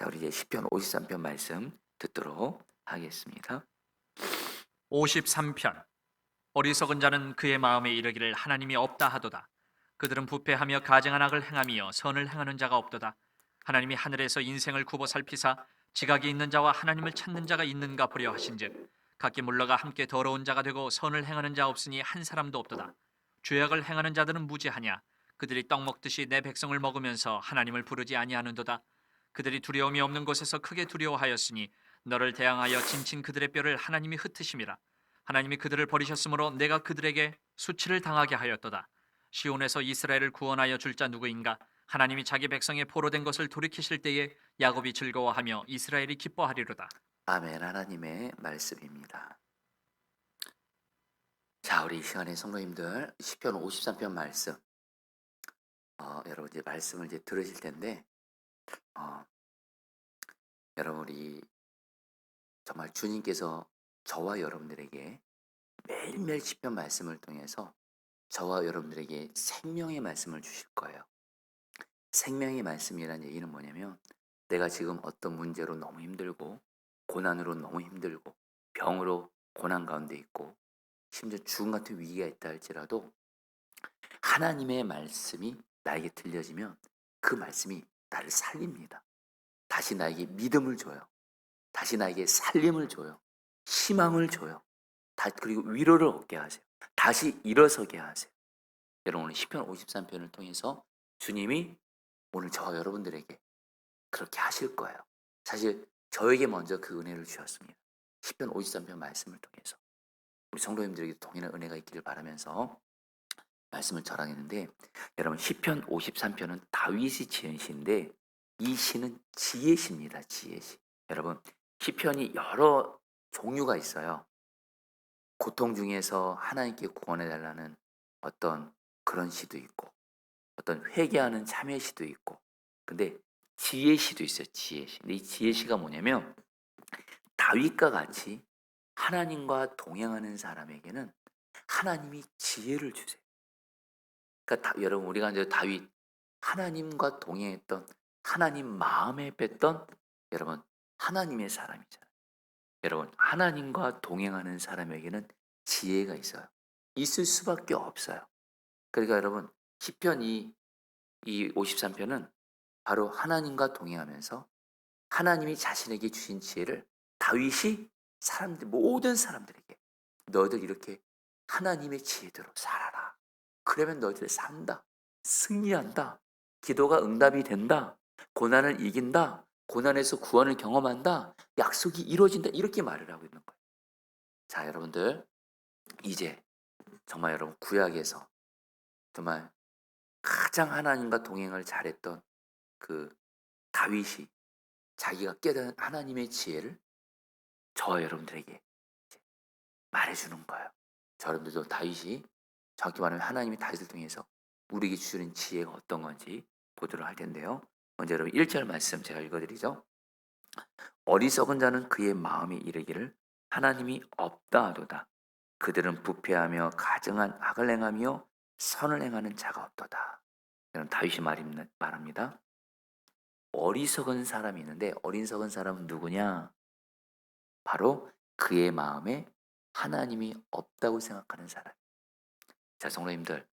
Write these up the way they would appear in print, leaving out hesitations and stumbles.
자, 우리 이제 시편 53편 말씀 듣도록 하겠습니다. 53편. 어리석은 자는 그의 마음에 이르기를 하나님이 없다 하도다. 그들은 부패하며 가증한 악을 행하며 선을 행하는 자가 없도다. 하나님이 하늘에서 인생을 굽어 살피사 지각이 있는 자와 하나님을 찾는 자가 있는가 보려 하신즉 각기 물러가 함께 더러운 자가 되고 선을 행하는 자 없으니 한 사람도 없도다. 죄악을 행하는 자들은 무지하냐. 그들이 떡 먹듯이 내 백성을 먹으면서 하나님을 부르지 아니하는도다. 그들이 두려움이 없는 곳에서 크게 두려워하였으니 너를 대항하여 진친 그들의 뼈를 하나님이 흩으심이라. 하나님이 그들을 버리셨으므로 내가 그들에게 수치를 당하게 하였도다. 시온에서 이스라엘을 구원하여 줄 자 누구인가? 하나님이 자기 백성의 포로된 것을 돌이키실 때에 야곱이 즐거워하며 이스라엘이 기뻐하리로다. 아멘. 하나님의 말씀입니다. 자, 우리 이 시간에 성도님들 시편 53편 말씀 여러분 이제 말씀을 이제 들으실 텐데 여러분 우리 정말 주님께서 저와 여러분들에게 매일매일 시편 말씀을 통해서 저와 여러분들에게 생명의 말씀을 주실 거예요. 생명의 말씀이라는 얘기는 뭐냐면 내가 지금 어떤 문제로 너무 힘들고 고난으로 너무 힘들고 병으로 고난 가운데 있고 심지어 죽음 같은 위기가 있다 할지라도 하나님의 말씀이 나에게 들려지면 그 말씀이 나를 살립니다. 다시 나에게 믿음을 줘요. 다시 나에게 살림을 줘요. 희망을 줘요. 그리고 위로를 얻게 하세요. 다시 일어서게 하세요. 여러분 오늘 시편 53편을 통해서 주님이 오늘 저와 여러분들에게 그렇게 하실 거예요. 사실 저에게 먼저 그 은혜를 주셨습니다. 시편 53편 말씀을 통해서 우리 성도님들에게 동일한 은혜가 있기를 바라면서 말씀을 전하겠는데, 여러분 시편 53편은 다윗이 지은 시인데 이 시는 지혜시입니다. 지혜시. 여러분 시편이 여러 종류가 있어요. 고통 중에서 하나님께 구원해 달라는 어떤 그런 시도 있고 어떤 회개하는 참회 시도 있고, 근데 지혜 시도 있어요. 지혜 시. 근데 이 지혜 시가 뭐냐면 다윗과 같이 하나님과 동행하는 사람에게는 하나님이 지혜를 주세요. 그러니까 여러분 우리가 이제 다윗 하나님과 동행했던 하나님 마음에 뺐던 여러분 하나님의 사람이잖아요. 여러분 하나님과 동행하는 사람에게는 지혜가 있어요. 있을 수밖에 없어요. 그러니까 여러분 시편 이 53편은 바로 하나님과 동행하면서 하나님이 자신에게 주신 지혜를 다윗이 모든 사람들에게 너희들 이렇게 하나님의 지혜대로 살아라. 그러면 너희들 산다. 승리한다. 기도가 응답이 된다. 고난을 이긴다. 고난에서 구원을 경험한다. 약속이 이루어진다. 이렇게 말을 하고 있는 거예요. 자, 여러분들 이제 정말 여러분 구약에서 정말 가장 하나님과 동행을 잘했던 그 다윗이 자기가 깨달은 하나님의 지혜를 저와 여러분들에게 말해주는 거예요. 여러분들도 다윗이 정확히 말하면 하나님이 다윗을 통해서 우리에게 주시는 지혜가 어떤 건지 보도록 할 텐데요. 먼저 여러분 1절 말씀 제가 읽어드리죠. 어리석은 자는 그의 마음에 이르기를 하나님이 없다 하도다. 그들은 부패하며 가증한 악을 행하며 선을 행하는 자가 없도다. 이런 다윗이 말합니다. 어리석은 사람이 있는데 어리석은 사람은 누구냐? 바로 그의 마음에 하나님이 없다고 생각하는 사람. 자, 성도님들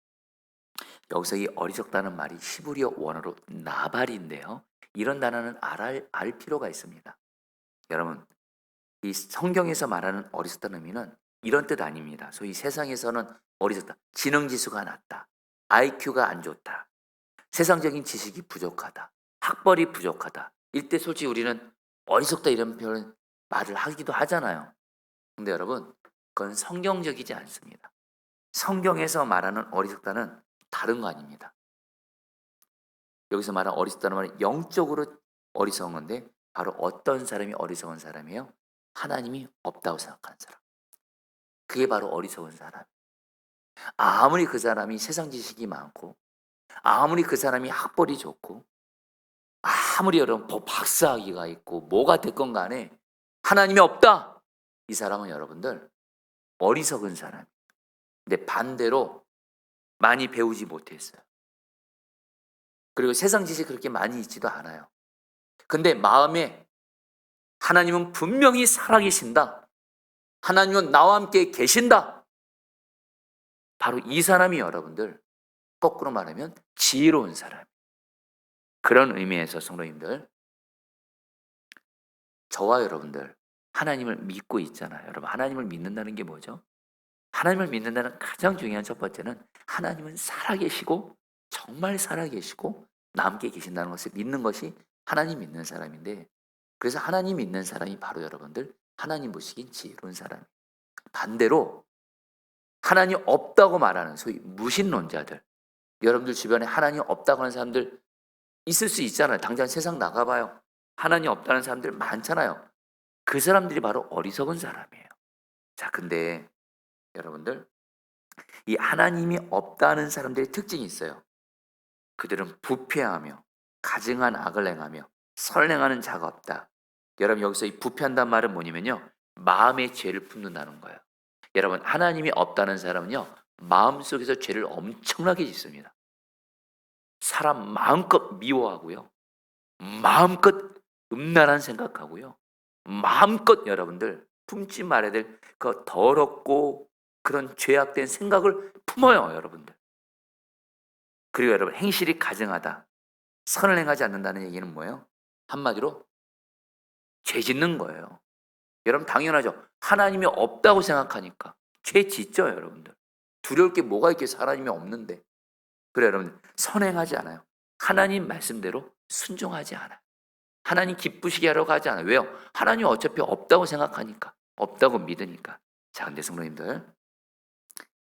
여기서 이 어리석다는 말이 히브리어 원어로 나발인데요. 이런 단어는 알 필요가 있습니다. 여러분 이 성경에서 말하는 어리석다는 의미는 이런 뜻 아닙니다. 소위 세상에서는 어리석다, 지능지수가 낮다, IQ가 안 좋다, 세상적인 지식이 부족하다, 학벌이 부족하다. 이때 솔직히 우리는 어리석다 이런 표현 말을 하기도 하잖아요. 근데 여러분 그건 성경적이지 않습니다. 성경에서 말하는 어리석다는 다른 거 아닙니다. 여기서 말하는 어리석다는 말은 영적으로 어리석은 건데 바로 어떤 사람이 어리석은 사람이에요? 하나님이 없다고 생각하는 사람. 그게 바로 어리석은 사람. 아무리 그 사람이 세상 지식이 많고 아무리 그 사람이 학벌이 좋고 아무리 여러분 박사학위가 있고 뭐가 됐건 간에 하나님이 없다. 이 사람은 여러분들 어리석은 사람. 근데 반대로 많이 배우지 못했어요. 그리고 세상 지식이 그렇게 많이 있지도 않아요. 근데 마음에 하나님은 분명히 살아계신다. 하나님은 나와 함께 계신다. 바로 이 사람이 여러분들 거꾸로 말하면 지혜로운 사람. 그런 의미에서 성도님들, 저와 여러분들 하나님을 믿고 있잖아요. 여러분, 하나님을 믿는다는 게 뭐죠? 하나님을 믿는다는 가장 중요한 첫 번째는 하나님은 살아계시고 정말 살아계시고 나 함께 계신다는 것을 믿는 것이 하나님 믿는 사람인데, 그래서 하나님 믿는 사람이 바로 여러분들 하나님 보시기엔 지혜로운 사람. 반대로 하나님 없다고 말하는 소위 무신론자들, 여러분들 주변에 하나님 없다고 하는 사람들 있을 수 있잖아요. 당장 세상 나가봐요. 하나님 없다는 사람들 많잖아요. 그 사람들이 바로 어리석은 사람이에요. 자, 근데 여러분들, 이 하나님이 없다는 사람들의 특징이 있어요. 그들은 부패하며 가증한 악을 행하며 선행하는 자가 없다. 여러분, 여기서 이 부패한다는 말은 뭐냐면요, 마음의 죄를 품는다는 거예요. 여러분, 하나님이 없다는 사람은요, 마음속에서 죄를 엄청나게 짓습니다. 사람 마음껏 미워하고요, 마음껏 음란한 생각하고요, 마음껏 여러분들 품지 말아야 될 그 더럽고 그런 죄악된 생각을 품어요, 여러분들. 그리고 여러분, 행실이 가증하다, 선을 행하지 않는다는 얘기는 뭐예요? 한마디로 죄 짓는 거예요. 여러분, 당연하죠. 하나님이 없다고 생각하니까 죄 짓죠, 여러분들. 두려울 게 뭐가 있겠어요, 하나님이 없는데. 그래, 여러분, 선행하지 않아요. 하나님 말씀대로 순종하지 않아요. 하나님 기쁘시게 하려고 하지 않아요. 왜요? 하나님 어차피 없다고 생각하니까, 없다고 믿으니까. 자, 근데 성도님들,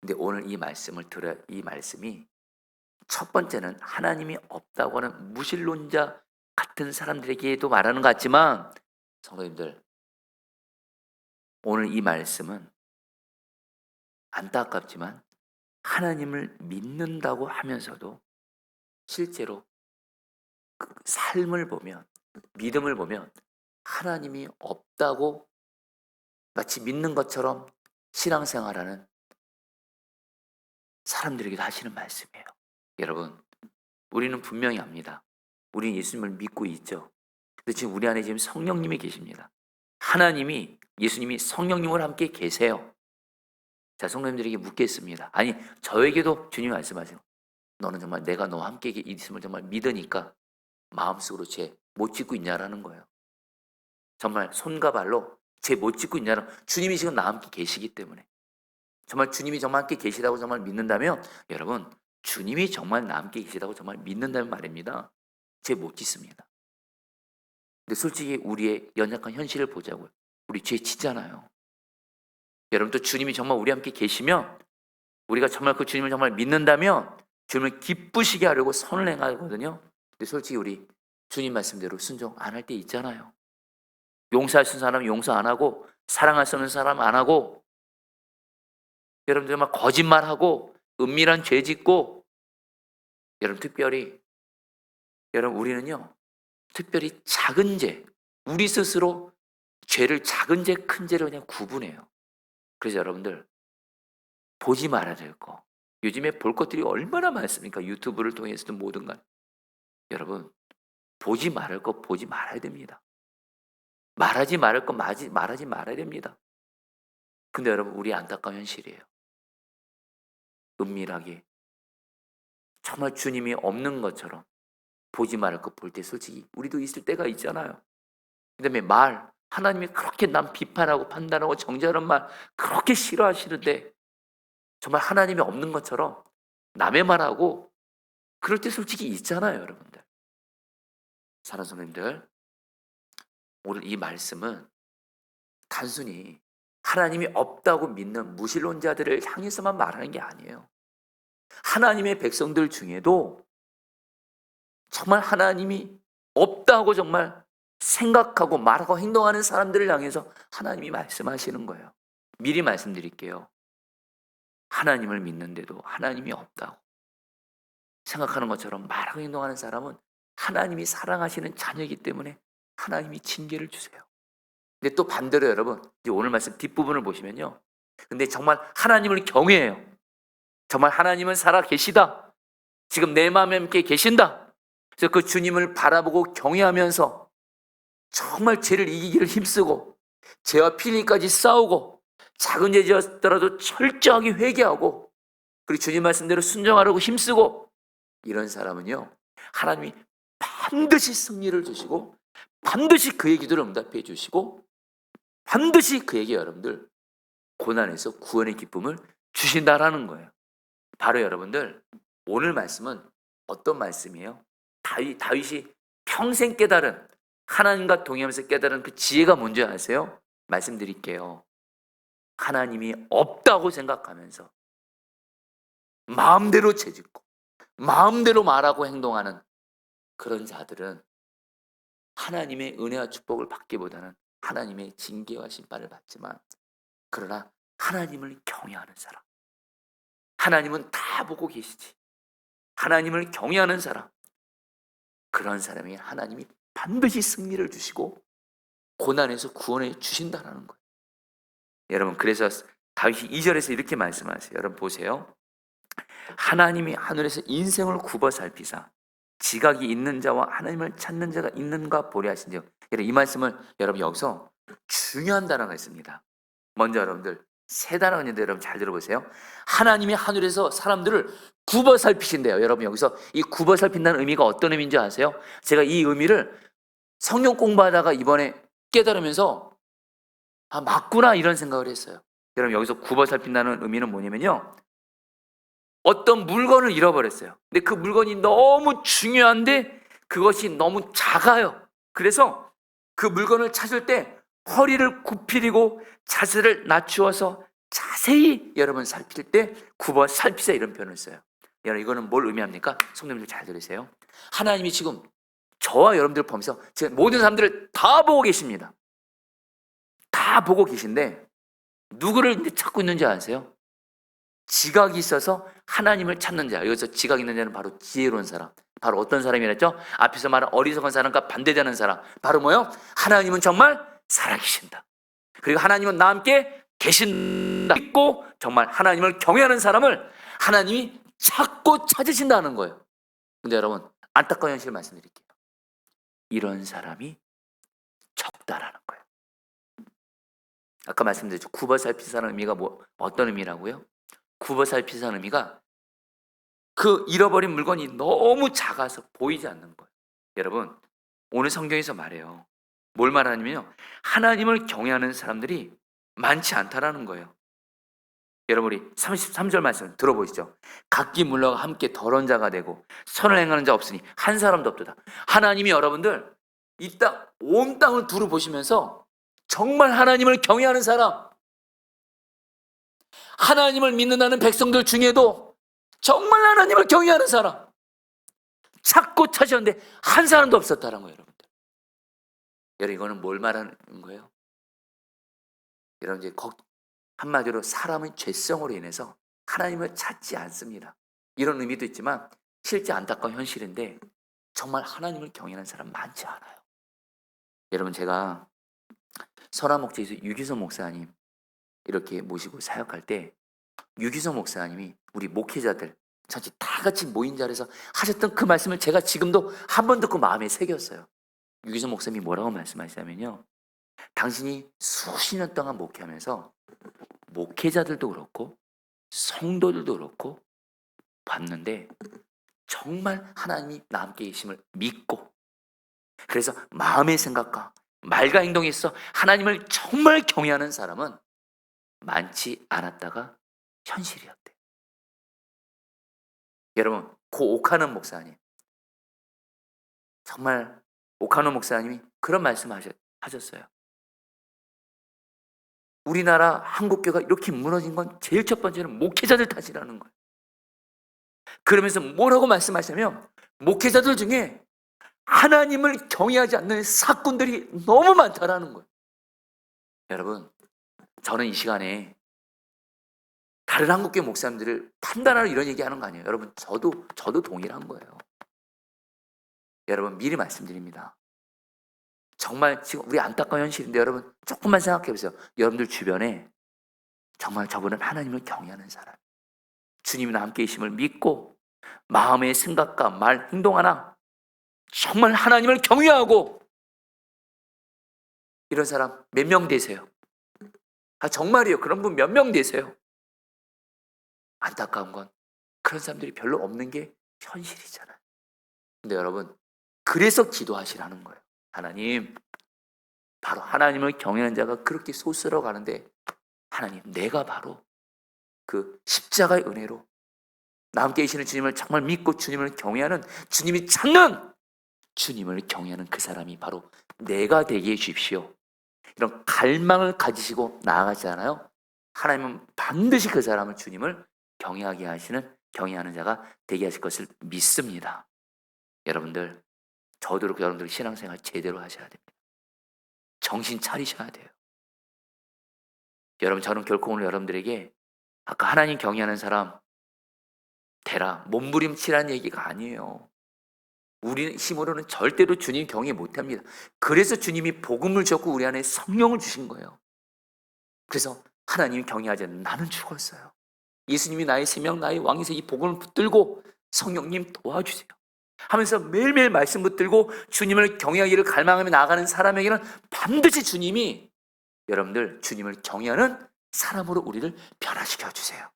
근데 오늘 이 말씀을 들어야, 이 말씀이 첫 번째는 하나님이 없다고 하는 무신론자 같은 사람들에게도 말하는 것 같지만, 성도님들, 오늘 이 말씀은 안타깝지만 하나님을 믿는다고 하면서도 실제로 그 삶을 보면, 믿음을 보면 하나님이 없다고 마치 믿는 것처럼 신앙생활하는 사람들에게도 하시는 말씀이에요. 여러분, 우리는 분명히 압니다. 우리는 예수님을 믿고 있죠. 근데 지금 우리 안에 지금 성령님이 계십니다. 하나님이, 예수님이 성령님과 함께 계세요. 자, 성도님들에게 묻겠습니다. 아니, 저에게도 주님이 말씀하세요. 너는 정말 내가 너와 함께 있음을 정말 믿으니까 마음속으로 죄 못 짓고 있냐라는 거예요. 정말 손과 발로 죄 못 짓고 있냐는, 주님이 지금 나와 함께 계시기 때문에, 정말 주님이 정말 함께 계시다고 정말 믿는다면, 여러분, 주님이 정말 나와 함께 계시다고 정말 믿는다면 말입니다, 죄 못 짓습니다. 근데 솔직히 우리의 연약한 현실을 보자고요. 우리 죄 짓잖아요. 여러분, 또 주님이 정말 우리 함께 계시면, 우리가 정말 그 주님을 정말 믿는다면 주님을 기쁘시게 하려고 선을 행하거든요. 근데 솔직히 우리 주님 말씀대로 순종 안 할 때 있잖아요. 용서할 수 있는 사람은 용서 안 하고, 사랑할 수 없는 사람은 안 하고, 여러분들 막 거짓말하고 은밀한 죄 짓고, 여러분 특별히, 여러분 우리는요, 특별히 작은 죄, 우리 스스로 죄를 작은 죄, 큰 죄로 그냥 구분해요. 그래서 여러분들 보지 말아야 될 거, 요즘에 볼 것들이 얼마나 많습니까? 유튜브를 통해서든 뭐든 간, 여러분 보지 말을 거 보지 말아야 됩니다. 말하지 말을 거 말하지 말아야 됩니다. 근데 여러분, 우리 안타까운 현실이에요. 은밀하게 정말 주님이 없는 것처럼 보지 말을 거 볼 때 솔직히 우리도 있을 때가 있잖아요. 그다음에 말, 하나님이 그렇게 남 비판하고 판단하고 정죄하는 말 그렇게 싫어하시는데 정말 하나님이 없는 것처럼 남의 말하고 그럴 때 솔직히 있잖아요, 여러분들. 사랑하는 성도님들, 오늘 이 말씀은 단순히 하나님이 없다고 믿는 무신론자들을 향해서만 말하는 게 아니에요. 하나님의 백성들 중에도 정말 하나님이 없다고 정말 생각하고 말하고 행동하는 사람들을 향해서 하나님이 말씀하시는 거예요. 미리 말씀드릴게요. 하나님을 믿는데도 하나님이 없다고 생각하는 것처럼 말하고 행동하는 사람은 하나님이 사랑하시는 자녀이기 때문에 하나님이 징계를 주세요. 근데 또 반대로 여러분, 이제 오늘 말씀 뒷부분을 보시면요, 근데 정말 하나님을 경외해요. 정말 하나님은 살아 계시다, 지금 내 마음에 함께 계신다, 그래서 그 주님을 바라보고 경외하면서 정말 죄를 이기기를 힘쓰고 죄와 필리까지 싸우고 작은 죄지었더라도 철저하게 회개하고 그리고 주님 말씀대로 순종하려고 힘쓰고 이런 사람은요 하나님이 반드시 승리를 주시고 반드시 그의 기도를 응답해 주시고 반드시 그에게 여러분들 고난에서 구원의 기쁨을 주신다라는 거예요. 바로 여러분들 오늘 말씀은 어떤 말씀이에요? 다윗이 평생 깨달은 하나님과 동행하면서 깨달은 그 지혜가 뭔지 아세요? 말씀드릴게요. 하나님이 없다고 생각하면서 마음대로 죄짓고 마음대로 말하고 행동하는 그런 자들은 하나님의 은혜와 축복을 받기보다는 하나님의 징계와 심판을 받지만 그러나 하나님을 경외하는 사람, 하나님은 다 보고 계시지, 하나님을 경외하는 사람, 그런 사람이 하나님이 반드시 승리를 주시고 고난에서 구원해 주신다는 거예요. 여러분 그래서 다윗이 2절에서 이렇게 말씀하세요. 여러분 보세요. 하나님이 하늘에서 인생을 굽어 살피사 지각이 있는 자와 하나님을 찾는 자가 있는가 보려 하신즉. 여러분 이 말씀을 여러분 여기서 중요한 단어가 있습니다. 먼저 여러분들 세 단어가 있는데 여러분 잘 들어보세요. 하나님이 하늘에서 사람들을 굽어 살피신대요. 여러분 여기서 이 굽어 살핀다는 의미가 어떤 의미인지 아세요? 제가 이 의미를 성경 공부하다가 이번에 깨달으면서 맞구나 이런 생각을 했어요. 여러분 여기서 굽어 살핀다는 의미는 뭐냐면요, 어떤 물건을 잃어버렸어요. 근데 그 물건이 너무 중요한데 그것이 너무 작아요. 그래서 그 물건을 찾을 때 허리를 굽히고 자세를 낮추어서 자세히 여러분 살필 때 굽어 살피자 이런 표현을 써요. 여러분 이거는 뭘 의미합니까? 성도님들 잘 들으세요. 하나님이 지금 저와 여러분들 보면서 지금 모든 사람들을 다 보고 계십니다. 다 보고 계신데 누구를 이제 찾고 있는지 아세요? 지각이 있어서 하나님을 찾는 자. 여기서 지각 있는 자는 바로 지혜로운 사람. 바로 어떤 사람이랬죠? 앞에서 말한 어리석은 사람과 반대되는 사람. 바로 뭐요? 하나님은 정말 살아계신다. 그리고 하나님은 나와 함께 계신다. 믿고 정말 하나님을 경외하는 사람을 하나님이 찾고 찾으신다는 거예요. 근데 여러분 안타까운 현실을 말씀드릴게요. 이런 사람이 적다라는 거예요. 아까 말씀드렸죠. 굽어 살피사는 의미가 어떤 의미라고요? 굽어 살피사는 의미가 그 잃어버린 물건이 너무 작아서 보이지 않는 거예요. 여러분 오늘 성경에서 말해요. 뭘 말하냐면요, 하나님을 경외하는 사람들이 많지 않다라는 거예요. 여러분 우리 33절 말씀 들어보시죠. 각기 물러가 함께 더러운 자가 되고 선을 행하는 자 없으니 한 사람도 없도다. 하나님이 여러분들 이 땅 온 땅을 두루 보시면서 정말 하나님을 경외하는 사람, 하나님을 믿는다는 백성들 중에도 정말 하나님을 경외하는 사람 찾고 찾았는데 한 사람도 없었다는 거예요. 여러분들 여러분 이거는 뭘 말하는 거예요? 여러분 이제 한마디로 사람의 죄성으로 인해서 하나님을 찾지 않습니다. 이런 의미도 있지만 실제 안타까운 현실인데 정말 하나님을 경외하는 사람 많지 않아요. 여러분 제가 설화목장에서 유기성 목사님 이렇게 모시고 사역할 때 유기성 목사님이 우리 목회자들 전체 다 같이 모인 자리에서 하셨던 그 말씀을 제가 지금도 한 번 듣고 마음에 새겼어요. 유기성 목사님이 뭐라고 말씀하시냐면요, 당신이 수십 년 동안 목회하면서 목회자들도 그렇고 성도들도 그렇고 봤는데 정말 하나님이 나 함께 계심을 믿고 그래서 마음의 생각과 말과 행동에 있어 하나님을 정말 경외하는 사람은 많지 않았다가 현실이었대요. 여러분 고 오카노 목사님, 정말 오카노 목사님이 그런 말씀하셨어요. 우리나라 한국교회가 이렇게 무너진 건 제일 첫 번째는 목회자들 탓이라는 거예요. 그러면서 뭐라고 말씀하시냐면 목회자들 중에 하나님을 경외하지 않는 사꾼들이 너무 많다라는 거예요. 여러분 저는 이 시간에 다른 한국교회 목사님들을 판단하러 이런 얘기하는 거 아니에요. 여러분 저도 동일한 거예요. 여러분 미리 말씀드립니다. 정말 지금 우리 안타까운 현실인데 여러분 조금만 생각해 보세요. 여러분들 주변에 정말 저분은 하나님을 경외하는 사람, 주님이나 함께 계심을 믿고 마음의 생각과 말, 행동 하나 정말 하나님을 경외하고 이런 사람 몇 명 되세요? 정말이요. 그런 분 몇 명 되세요? 안타까운 건 그런 사람들이 별로 없는 게 현실이잖아요. 근데 여러분, 그래서 기도하시라는 거예요. 하나님, 바로 하나님을 경외하는 자가 그렇게 소스러 가는데, 하나님, 내가 바로 그 십자가의 은혜로 나 함께 계시는 주님을 정말 믿고 주님을 경외하는, 주님이 찾는 주님을 경외하는 그 사람이 바로 내가 되게 해 주십시오. 이런 갈망을 가지시고 나아가잖아요. 하나님은 반드시 그 사람을, 주님을 경외하게 하시는, 경외하는 자가 되게 하실 것을 믿습니다. 여러분들, 저도 그렇고 여러분들 신앙생활 제대로 하셔야 됩니다. 정신 차리셔야 돼요. 여러분, 저는 결코 오늘 여러분들에게 아까 하나님 경외하는 사람 되라, 몸부림치라는 얘기가 아니에요. 우리 힘으로는 절대로 주님 경외 못합니다. 그래서 주님이 복음을 주셨고 우리 안에 성령을 주신 거예요. 그래서 하나님 경외하지 않는 나는 죽었어요. 예수님이 나의 생명, 나의 왕이세, 이 복음을 붙들고 성령님 도와주세요 하면서 매일매일 말씀 붙들고 주님을 경외하기를 갈망하며 나아가는 사람에게는 반드시 주님이, 여러분들, 주님을 경외하는 사람으로 우리를 변화시켜 주세요.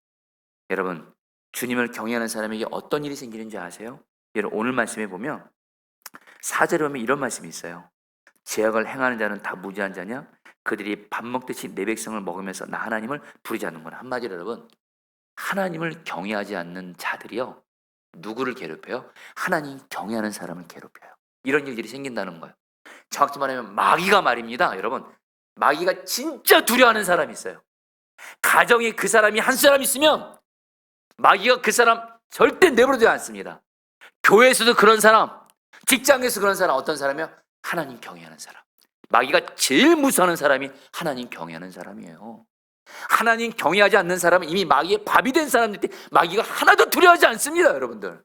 여러분, 주님을 경외하는 사람에게 어떤 일이 생기는지 아세요? 여러분, 오늘 말씀에 보면 4절에 보면 이런 말씀이 있어요. 죄악을 행하는 자는 다 무지한 자냐? 그들이 밥 먹듯이 내 백성을 먹으면서 나 하나님을 부르지 않는구나. 한마디로 여러분, 하나님을 경외하지 않는 자들이요, 누구를 괴롭혀요? 하나님 경외하는 사람을 괴롭혀요. 이런 일들이 생긴다는 거예요. 정확히 말하면 마귀가 말입니다. 여러분, 마귀가 진짜 두려워하는 사람이 있어요. 가정에 그 사람이 한 사람 있으면 마귀가 그 사람 절대 내버려두지 않습니다. 교회에서도 그런 사람, 직장에서 그런 사람, 어떤 사람이요? 하나님 경외하는 사람. 마귀가 제일 무서워하는 사람이 하나님 경외하는 사람이에요. 하나님 경외하지 않는 사람은 이미 마귀의 밥이 된 사람들인데 마귀가 하나도 두려워하지 않습니다. 여러분들,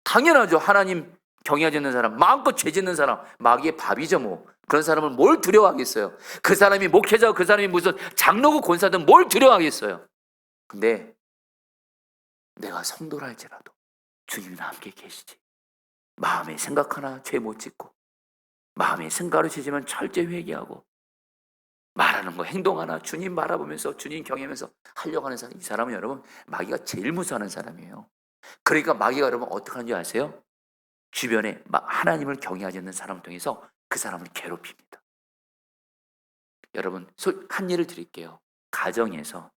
당연하죠. 하나님 경외하지 않는 사람, 마음껏 죄 짓는 사람, 마귀의 밥이죠. 뭐 그런 사람을 뭘 두려워하겠어요? 그 사람이 목회자고 그 사람이 무슨 장로고 권사든 뭘 두려워하겠어요? 근데 내가 성도라 할지라도 주님이 나 함께 계시지. 마음에 생각 하나 죄 못 짓고, 마음에 생각을 지지면 철저히 회개하고, 말하는 거, 행동 하나 주님 바라보면서 주님 경외하면서 하려고 하는 사람, 이 사람은 여러분 마귀가 제일 무서워하는 사람이에요. 그러니까 마귀가 여러분 어떻게 하는지 아세요? 주변에 하나님을 경외하지 않는 사람을 통해서 그 사람을 괴롭힙니다. 여러분, 한 예를 드릴게요. 가정에서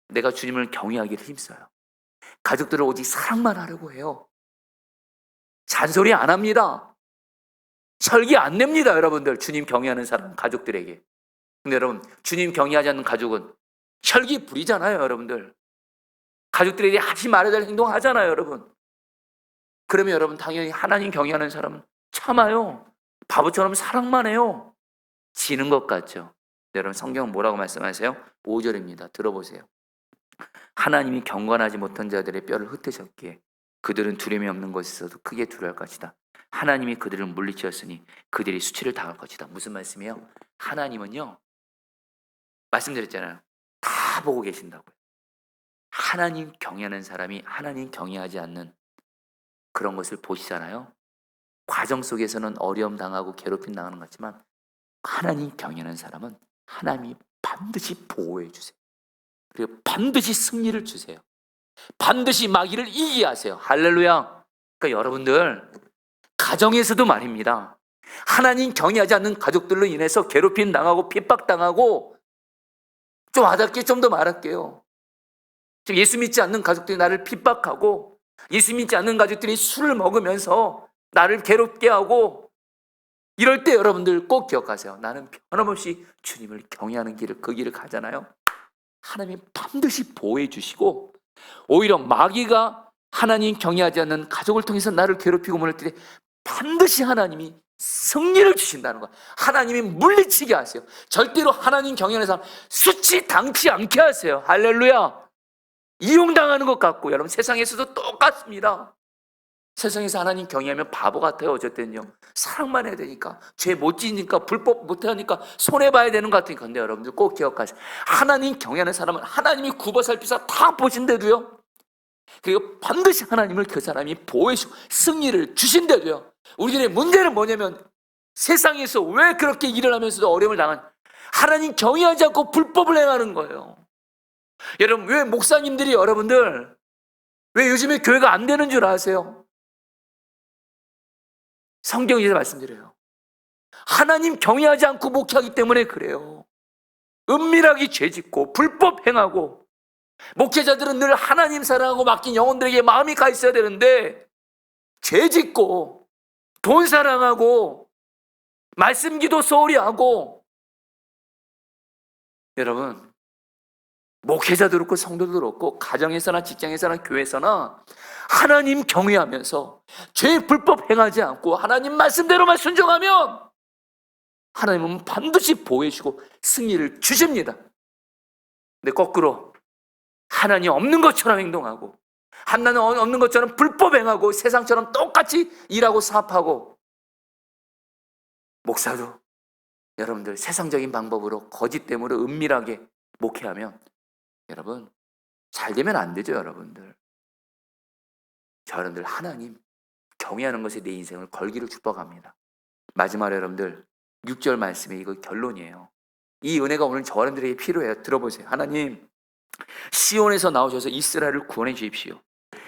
내가 주님을 경외하기를 힘써요. 가족들을 오직 사랑만 하려고 해요. 잔소리 안 합니다. 설계 안 냅니다. 여러분들, 주님 경외하는 사람 가족들에게. 근데 여러분, 주님 경외하지 않는 가족은 혈기 부리잖아요. 여러분들, 가족들에게 하지 말아야 될 행동 하잖아요. 여러분, 그러면 여러분 당연히 하나님 경외하는 사람은 참아요. 바보처럼 사랑만 해요. 지는 것 같죠? 여러분, 성경은 뭐라고 말씀하세요? 5절입니다. 들어보세요. 하나님이 경건하지 못한 자들의 뼈를 흩으셨기에 그들은 두려움이 없는 곳에서도 크게 두려워할 것이다. 하나님이 그들을 물리치었으니 그들이 수치를 당할 것이다. 무슨 말씀이에요? 하나님은요, 말씀드렸잖아요. 다 보고 계신다고요. 하나님 경외하는 사람이 하나님 경외하지 않는 그런 것을 보시잖아요. 과정 속에서는 어려움 당하고 괴롭힘 당하는 것 같지만 하나님 경외하는 사람은 하나님이 반드시 보호해 주세요. 그리고 반드시 승리를 주세요. 반드시 마귀를 이기게 하세요. 할렐루야. 그러니까 여러분들, 가정에서도 말입니다. 하나님 경외하지 않는 가족들로 인해서 괴롭힘 당하고 핍박 당하고, 좀 와닿게 좀 더 말할게요. 지금 예수 믿지 않는 가족들이 나를 핍박하고, 예수 믿지 않는 가족들이 술을 먹으면서 나를 괴롭게 하고, 이럴 때 여러분들 꼭 기억하세요. 나는 변함없이 주님을 경외하는 길을, 그 길을 가잖아요. 하나님이 반드시 보호해 주시고, 오히려 마귀가 하나님 경외하지 않는 가족을 통해서 나를 괴롭히고 물을 때 반드시 하나님이 승리를 주신다는 거야. 하나님이 물리치게 하세요. 절대로 하나님 경외하는 사람 수치 당치 않게 하세요. 할렐루야. 이용당하는 것 같고, 여러분 세상에서도 똑같습니다. 세상에서 하나님 경외하면 바보 같아요. 어쨌든요, 사랑만 해야 되니까, 죄 못 지니까, 불법 못 하니까 손해봐야 되는 것 같으니까. 근데 여러분들 꼭 기억하세요. 하나님 경외하는 사람은 하나님이 굽어 살피사 다 보신대도요, 그리고 반드시 하나님을 그 사람이 보호해주고 승리를 주신대도요. 우리들의 문제는 뭐냐면 세상에서 왜 그렇게 일을 하면서도 어려움을 하나님 경외하지 않고 불법을 행하는 거예요. 여러분, 왜 목사님들이 여러분들 왜 요즘에 교회가 안 되는 줄 아세요? 성경에서 말씀드려요. 하나님 경외하지 않고 목회하기 때문에 그래요. 은밀하게 죄짓고 불법 행하고, 목회자들은 늘 하나님 사랑하고 맡긴 영혼들에게 마음이 가 있어야 되는데 죄짓고 돈 사랑하고 말씀 기도 소홀히 하고, 여러분, 목회자도 그렇고 성도도 그렇고 가정에서나 직장에서나 교회에서나 하나님 경외하면서 죄 불법 행하지 않고 하나님 말씀대로만 순종하면 하나님은 반드시 보호해 주시고 승리를 주십니다. 근데 거꾸로 하나님 없는 것처럼 행동하고 하나님 없는 것처럼 불법 행하고 세상처럼 똑같이 일하고 사업하고, 목사도 여러분들 세상적인 방법으로 거짓됨으로 은밀하게 목회하면 여러분 잘 되면 안 되죠. 여러분들, 여러분들 하나님 경외하는 것에 내 인생을 걸기를 축복합니다. 마지막으로 여러분들 6절 말씀에 이거 결론이에요. 이 은혜가 오늘 저 여러분들에게 필요해요. 들어보세요. 하나님, 시온에서 나오셔서 이스라엘을 구원해 주십시오.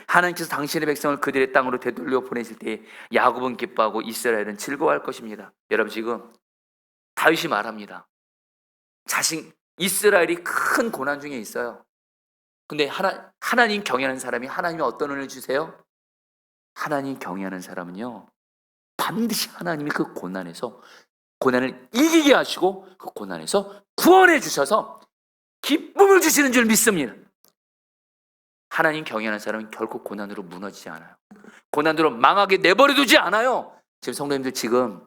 하나님께서 당신의 백성을 그들의 땅으로 되돌려 보내실 때 야곱은 기뻐하고 이스라엘은 즐거워할 것입니다. 여러분, 지금 다윗이 말합니다. 이스라엘이 큰 고난 중에 있어요. 근데 하나님 경외하는 사람이 하나님이 어떤 은혜를 주세요? 하나님 경외하는 사람은요, 반드시 하나님이 그 고난을 이기게 하시고 그 고난에서 구원해 주셔서 기쁨을 주시는 줄 믿습니다. 하나님 경외하는 사람은 결코 고난으로 무너지지 않아요. 고난으로 망하게 내버려두지 않아요. 지금 성도님들 지금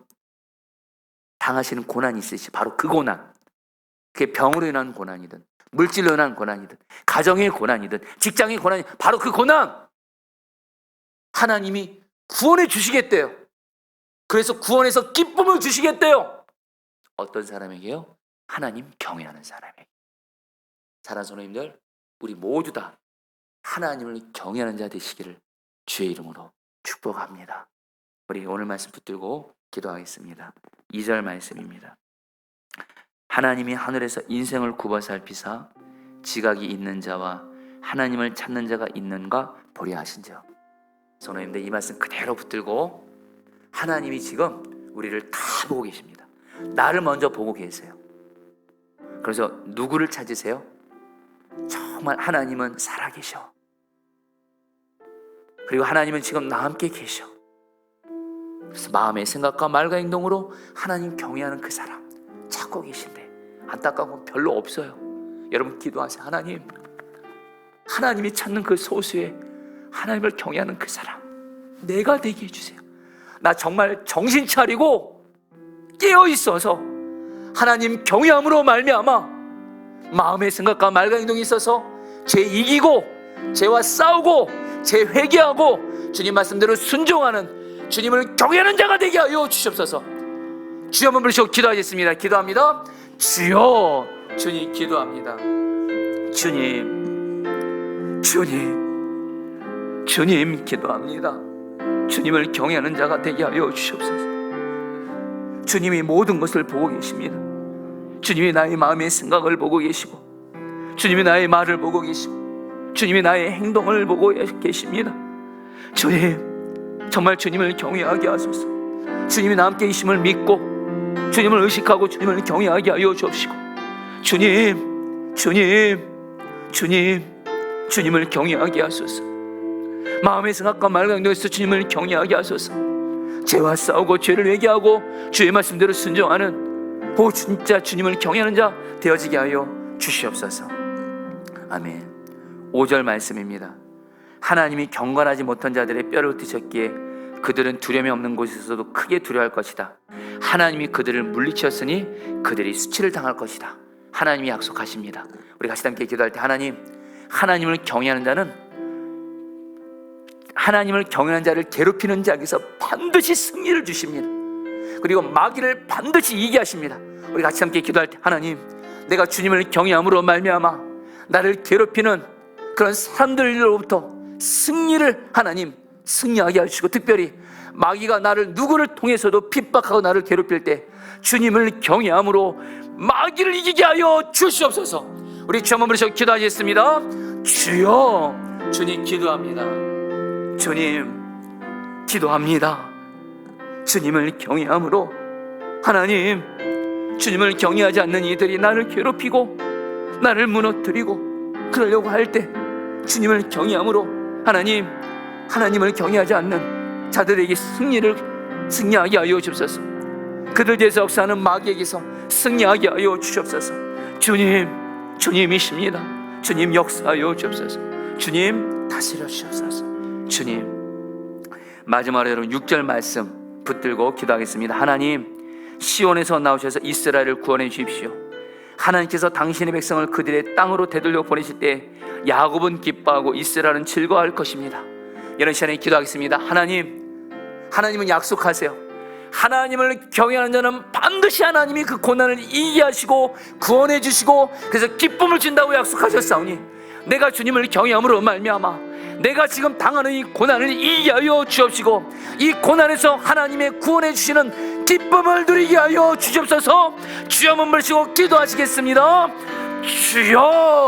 당하시는 고난이 있으시, 바로 그 고난, 그게 병으로 인한 고난이든 물질로 인한 고난이든 가정의 고난이든 직장의 고난이, 바로 그 고난 하나님이 구원해 주시겠대요. 그래서 구원해서 기쁨을 주시겠대요. 어떤 사람에게요? 하나님 경외하는 사람에게. 사랑하는 성도님들, 우리 모두 다 하나님을 경외하는 자 되시기를 주의 이름으로 축복합니다. 우리 오늘 말씀 붙들고 기도하겠습니다. 2절 말씀입니다. 하나님이 하늘에서 인생을 굽어 살피사 지각이 있는 자와 하나님을 찾는 자가 있는가 보려 하신지요. 성도님들, 이 말씀 그대로 붙들고, 하나님이 지금 우리를 다 보고 계십니다. 나를 먼저 보고 계세요. 그래서 누구를 찾으세요? 정말 하나님은 살아계셔. 그리고 하나님은 지금 나와 함께 계셔. 그래서 마음의 생각과 말과 행동으로 하나님 경외하는 그 사람 찾고 계신데 안타까운 건 별로 없어요. 여러분 기도하세요. 하나님이 찾는 그 소수의 하나님을 경외하는 그 사람 내가 되게 해주세요. 나 정말 정신 차리고 깨어 있어서 하나님 경외함으로 말미암아 마음의 생각과 말과 행동이 있어서 죄 이기고 죄와 싸우고 죄 회개하고 주님 말씀대로 순종하는 주님을 경외하는 자가 되게 하여 주시옵소서. 주여 한번 부르시고 기도하겠습니다. 기도합니다. 주여, 주님 기도합니다. 주님 기도합니다. 주님을 경외하는 자가 되게 하여 주시옵소서. 주님이 모든 것을 보고 계십니다. 주님이 나의 마음의 생각을 보고 계시고 주님이 나의 말을 보고 계시고 주님이 나의 행동을 보고 계십니다. 주님, 정말 주님을 경외하게 하소서. 주님이 나 함께 계심을 믿고 주님을 의식하고 주님을 경외하게 하여 주옵시고 주님을 경외하게 하소서. 마음의 생각과 말과 행동에서 주님을 경외하게 하소서. 죄와 싸우고 죄를 회개하고 주의 말씀대로 순종하는 진짜 주님을 경외하는 자 되어지게 하여 주시옵소서. 아멘. 5절 말씀입니다. 하나님이 경건하지 못한 자들의 뼈를 흩으셨기에 그들은 두려움이 없는 곳에서도 크게 두려워할 것이다. 하나님이 그들을 물리치었으니 그들이 수치를 당할 것이다. 하나님이 약속하십니다. 우리 같이 함께 기도할 때 하나님을 경외하는 자는 하나님을 경외하는 자를 괴롭히는 자에게서 반드시 승리를 주십니다. 그리고 마귀를 반드시 이기게 하십니다. 우리 같이 함께 기도할 때 하나님, 내가 주님을 경외함으로 말미암아 나를 괴롭히는 그런 사람들로부터 승리를 하나님 승리하게 하시고 특별히 마귀가 나를 누구를 통해서도 핍박하고 나를 괴롭힐 때 주님을 경외함으로 마귀를 이기게 하여 주시옵소서. 우리 주 한번 부르셔 기도하겠습니다. 주여, 주님 기도합니다. 주님 기도합니다. 주님을 경외함으로, 하나님, 주님을 경외하지 않는 이들이 나를 괴롭히고 나를 무너뜨리고 그러려고 할 때 주님을 경외함으로, 하나님, 하나님을 경외하지 않는 자들에게 승리하게 하여 주옵소서. 그들 뒤에서 역사하는 마귀에게서 승리하게 하여 주옵소서. 주님, 주님이십니다. 주님 역사하여 주옵소서. 주님 다스려 주옵소서. 주님, 마지막으로 여러분 6절 말씀 붙들고 기도하겠습니다. 하나님, 시온에서 나오셔서 이스라엘을 구원해 주십시오. 하나님께서 당신의 백성을 그들의 땅으로 되돌려 보내실 때 야곱은 기뻐하고 이스라엘은 즐거워할 것입니다. 이런 시간에 기도하겠습니다. 하나님, 하나님은 약속하세요. 하나님을 경외하는 자는 반드시 하나님이 그 고난을 이기게 하시고 구원해 주시고 그래서 기쁨을 준다고 약속하셨사오니, 내가 주님을 경외함으로 말미암아 내가 지금 당하는 이 고난을 이기게 하여 주옵시고 이 고난에서 하나님의 구원해 주시는 기쁨을 누리게 하여 주옵소서. 주여 한번 부르시고 기도하시겠습니다. 주여.